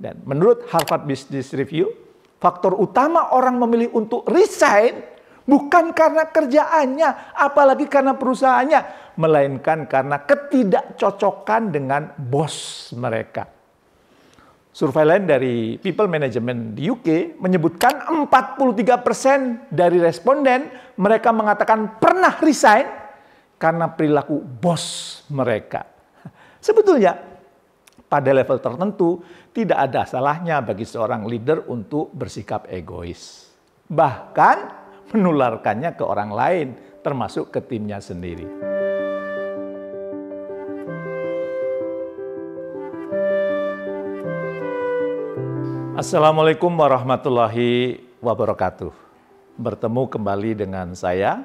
Dan menurut Harvard Business Review, faktor utama orang memilih untuk resign bukan karena kerjaannya, apalagi karena perusahaannya, melainkan karena ketidakcocokan dengan bos mereka. Survei lain dari People Management di UK menyebutkan 43% dari responden mereka mengatakan pernah resign karena perilaku bos mereka. Sebetulnya pada level tertentu tidak ada salahnya bagi seorang leader untuk bersikap egois. Bahkan menularkannya ke orang lain, termasuk ke timnya sendiri. Assalamualaikum warahmatullahi wabarakatuh. Bertemu kembali dengan saya,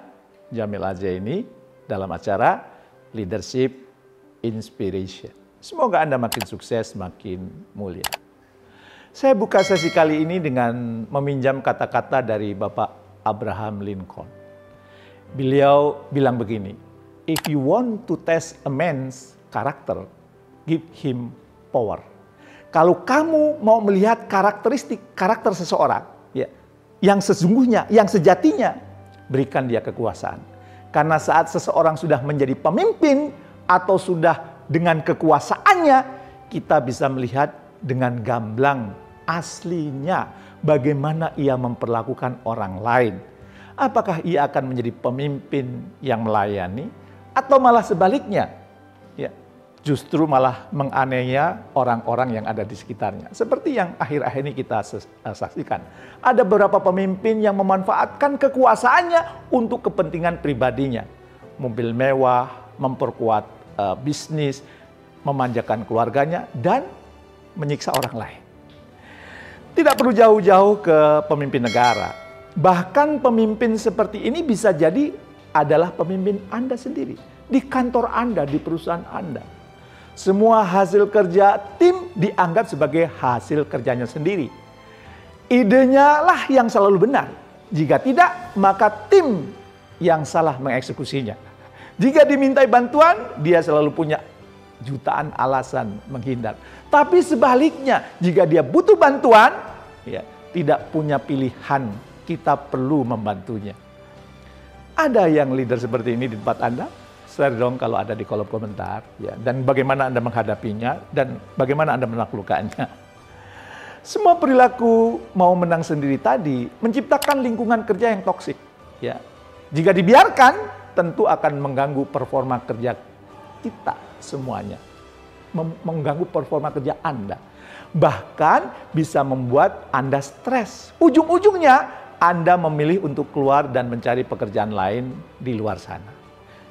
Jamil Ajaini, dalam acara Leadership Inspiration. Semoga Anda makin sukses, makin mulia. Saya buka sesi kali ini dengan meminjam kata-kata dari Bapak Abraham Lincoln. Beliau bilang begini, "If you want to test a man's character, give him power." Kalau kamu mau melihat karakter seseorang, ya, yang sesungguhnya, yang sejatinya, berikan dia kekuasaan. Karena saat seseorang sudah menjadi pemimpin atau sudah dengan kekuasaannya, kita bisa melihat dengan gamblang aslinya bagaimana ia memperlakukan orang lain. Apakah ia akan menjadi pemimpin yang melayani atau malah sebaliknya? Ya, justru malah menganiaya orang-orang yang ada di sekitarnya. Seperti yang akhir-akhir ini kita saksikan. Ada beberapa pemimpin yang memanfaatkan kekuasaannya untuk kepentingan pribadinya. Mobil mewah, memperkuat bisnis, memanjakan keluarganya, dan menyiksa orang lain. Tidak perlu jauh-jauh ke pemimpin negara. Bahkan pemimpin seperti ini bisa jadi adalah pemimpin Anda sendiri. Di kantor Anda, di perusahaan Anda. Semua hasil kerja tim dianggap sebagai hasil kerjanya sendiri. Idenya lah yang selalu benar. Jika tidak, maka tim yang salah mengeksekusinya. Jika dimintai bantuan, dia selalu punya jutaan alasan menghindar. Tapi sebaliknya, jika dia butuh bantuan, ya, tidak punya pilihan, kita perlu membantunya. Ada yang leader seperti ini di tempat Anda? Share dong kalau ada di kolom komentar, ya. Dan bagaimana Anda menghadapinya dan bagaimana Anda menaklukkannya. Semua perilaku mau menang sendiri tadi menciptakan lingkungan kerja yang toksik, ya. Jika dibiarkan, tentu akan mengganggu performa kerja kita semuanya, mengganggu performa kerja Anda. Bahkan bisa membuat Anda stres. Ujung-ujungnya Anda memilih untuk keluar dan mencari pekerjaan lain di luar sana.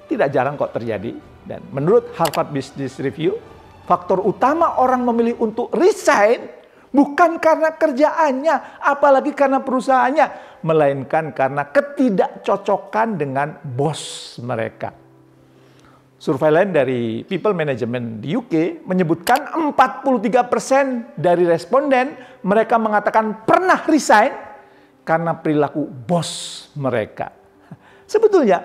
Tidak jarang kok terjadi. Dan menurut Harvard Business Review, faktor utama orang memilih untuk resign bukan karena kerjaannya, apalagi karena perusahaannya, melainkan karena ketidakcocokan dengan bos mereka. Survei lain dari People Management di UK menyebutkan 43% dari responden mereka mengatakan pernah resign karena perilaku bos mereka. Sebetulnya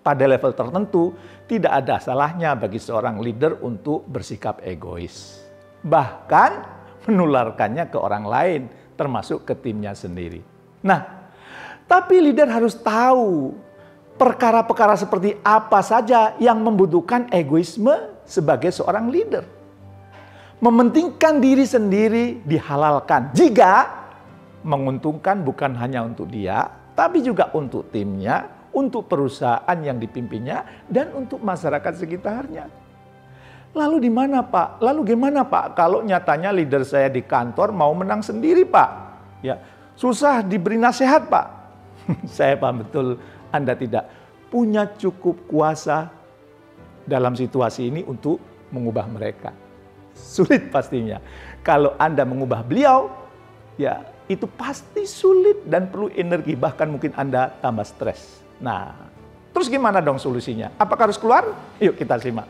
pada level tertentu tidak ada salahnya bagi seorang leader untuk bersikap egois. Bahkan menularkannya ke orang lain, termasuk ke timnya sendiri. Nah, tapi leader harus tahu perkara-perkara seperti apa saja yang membutuhkan egoisme sebagai seorang leader. Mementingkan diri sendiri dihalalkan jika menguntungkan bukan hanya untuk dia, tapi juga untuk timnya, untuk perusahaan yang dipimpinnya, dan untuk masyarakat sekitarnya. Lalu di mana, Pak? Lalu gimana, Pak? Kalau nyatanya leader saya di kantor mau menang sendiri, Pak. Ya, susah diberi nasihat, Pak. Saya paham betul Anda tidak punya cukup kuasa dalam situasi ini untuk mengubah mereka. Sulit pastinya. Kalau Anda mengubah beliau, ya itu pasti sulit dan perlu energi, bahkan mungkin Anda tambah stres. Nah, terus gimana dong solusinya? Apakah harus keluar? Yuk kita simak.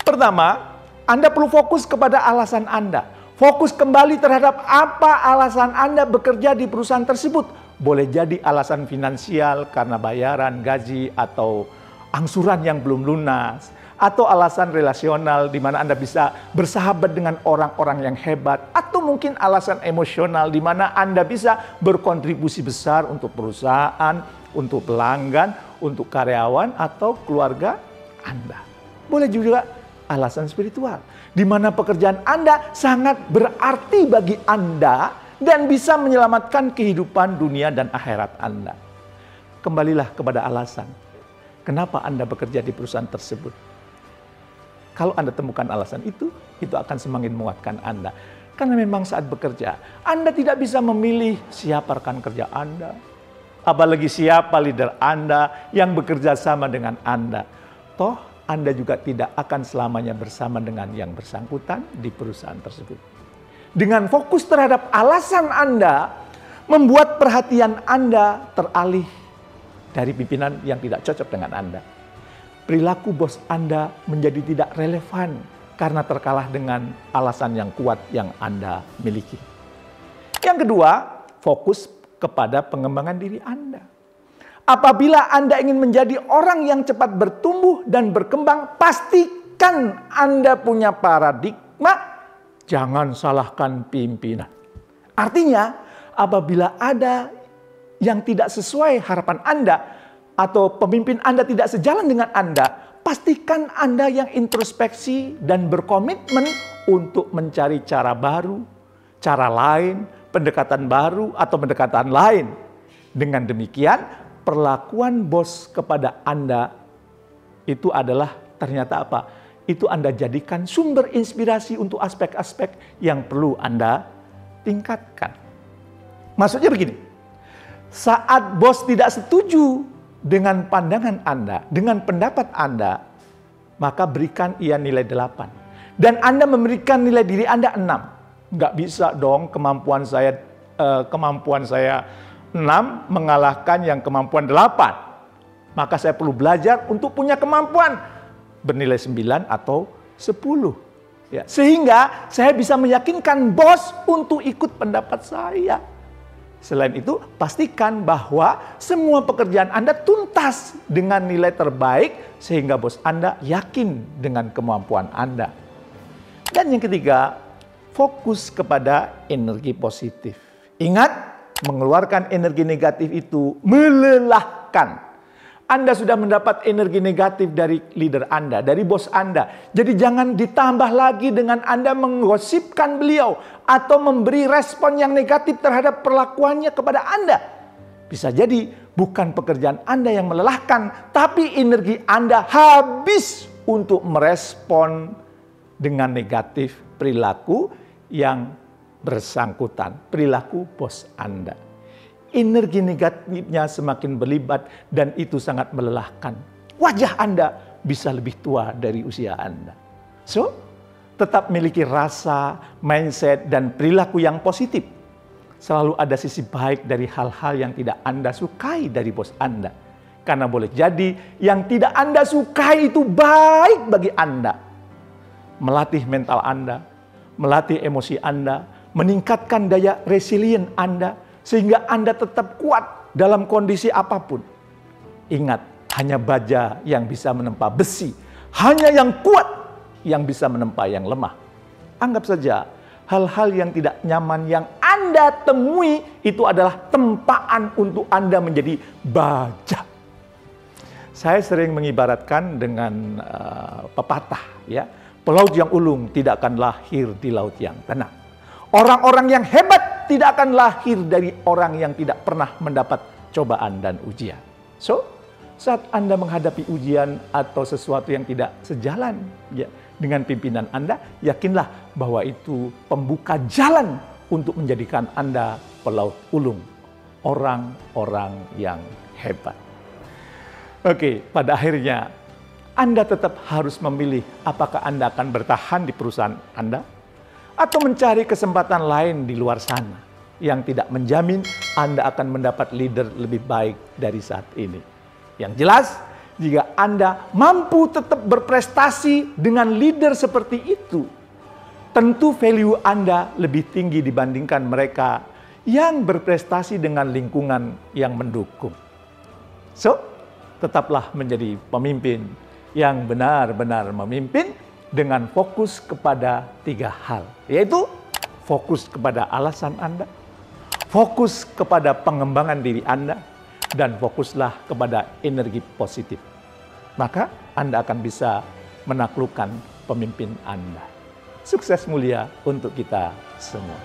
Pertama, Anda perlu fokus kepada alasan Anda. Fokus kembali terhadap apa alasan Anda bekerja di perusahaan tersebut. Boleh jadi alasan finansial karena bayaran gaji atau angsuran yang belum lunas. atau alasan relasional di mana Anda bisa bersahabat dengan orang-orang yang hebat, atau mungkin alasan emosional di mana Anda bisa berkontribusi besar untuk perusahaan, untuk pelanggan, untuk karyawan atau keluarga Anda. Boleh juga alasan spiritual di mana pekerjaan Anda sangat berarti bagi Anda dan bisa menyelamatkan kehidupan dunia dan akhirat Anda. Kembalilah kepada alasan kenapa Anda bekerja di perusahaan tersebut. Kalau Anda temukan alasan itu akan semakin menguatkan Anda. Karena memang saat bekerja, Anda tidak bisa memilih siapa rekan kerja Anda. Apalagi siapa leader Anda yang bekerja sama dengan Anda. Toh, Anda juga tidak akan selamanya bersama dengan yang bersangkutan di perusahaan tersebut. Dengan fokus terhadap alasan Anda, membuat perhatian Anda teralih dari pimpinan yang tidak cocok dengan Anda. Perilaku bos Anda menjadi tidak relevan karena terkalah dengan alasan yang kuat yang Anda miliki. Yang kedua, fokus kepada pengembangan diri Anda. Apabila Anda ingin menjadi orang yang cepat bertumbuh dan berkembang, pastikan Anda punya paradigma, jangan salahkan pimpinan. Artinya, apabila ada yang tidak sesuai harapan Anda, atau pemimpin Anda tidak sejalan dengan Anda, pastikan Anda yang introspeksi dan berkomitmen untuk mencari cara baru, cara lain, pendekatan baru atau pendekatan lain. Dengan demikian, perlakuan bos kepada Anda itu adalah ternyata apa? Itu Anda jadikan sumber inspirasi untuk aspek-aspek yang perlu Anda tingkatkan. Maksudnya begini, saat bos tidak setuju dengan pandangan Anda, dengan pendapat Anda, maka berikan ia nilai 8. Dan Anda memberikan nilai diri Anda 6. Nggak bisa dong kemampuan saya 6 mengalahkan yang kemampuan 8. Maka saya perlu belajar untuk punya kemampuan bernilai 9 atau 10. Ya, sehingga saya bisa meyakinkan bos untuk ikut pendapat saya. Selain itu, pastikan bahwa semua pekerjaan Anda tuntas dengan nilai terbaik sehingga bos Anda yakin dengan kemampuan Anda. Dan yang ketiga, fokus kepada energi positif. Ingat, mengeluarkan energi negatif itu melelahkan. Anda sudah mendapat energi negatif dari leader Anda, dari bos Anda. Jadi jangan ditambah lagi dengan Anda menggosipkan beliau atau memberi respon yang negatif terhadap perlakuannya kepada Anda. Bisa jadi bukan pekerjaan Anda yang melelahkan, tapi energi Anda habis untuk merespon dengan negatif perilaku yang bersangkutan, perilaku bos Anda. Energi negatifnya semakin berlibat dan itu sangat melelahkan. Wajah Anda bisa lebih tua dari usia Anda. So, tetap miliki rasa, mindset, dan perilaku yang positif. Selalu ada sisi baik dari hal-hal yang tidak Anda sukai dari bos Anda. Karena boleh jadi yang tidak Anda sukai itu baik bagi Anda. Melatih mental Anda, melatih emosi Anda, meningkatkan daya resilient Anda, sehingga Anda tetap kuat dalam kondisi apapun. Ingat, hanya baja yang bisa menempa besi. Hanya yang kuat yang bisa menempa yang lemah. Anggap saja hal-hal yang tidak nyaman yang Anda temui itu adalah tempaan untuk Anda menjadi baja. Saya sering mengibaratkan dengan pepatah, ya, pelaut yang ulung tidak akan lahir di laut yang tenang. Orang-orang yang hebat tidak akan lahir dari orang yang tidak pernah mendapat cobaan dan ujian. So, saat Anda menghadapi ujian atau sesuatu yang tidak sejalan ya, dengan pimpinan Anda, yakinlah bahwa itu pembuka jalan untuk menjadikan Anda pelaut ulung. Orang-orang yang hebat. Oke, pada akhirnya Anda tetap harus memilih apakah Anda akan bertahan di perusahaan Anda atau mencari kesempatan lain di luar sana yang tidak menjamin Anda akan mendapat leader lebih baik dari saat ini. Yang jelas, jika Anda mampu tetap berprestasi dengan leader seperti itu, tentu value Anda lebih tinggi dibandingkan mereka yang berprestasi dengan lingkungan yang mendukung. So, tetaplah menjadi pemimpin yang benar-benar memimpin dengan fokus kepada 3 hal, yaitu fokus kepada alasan Anda, fokus kepada pengembangan diri Anda, dan fokuslah kepada energi positif. Maka Anda akan bisa menaklukkan pemimpin Anda. Sukses mulia untuk kita semua.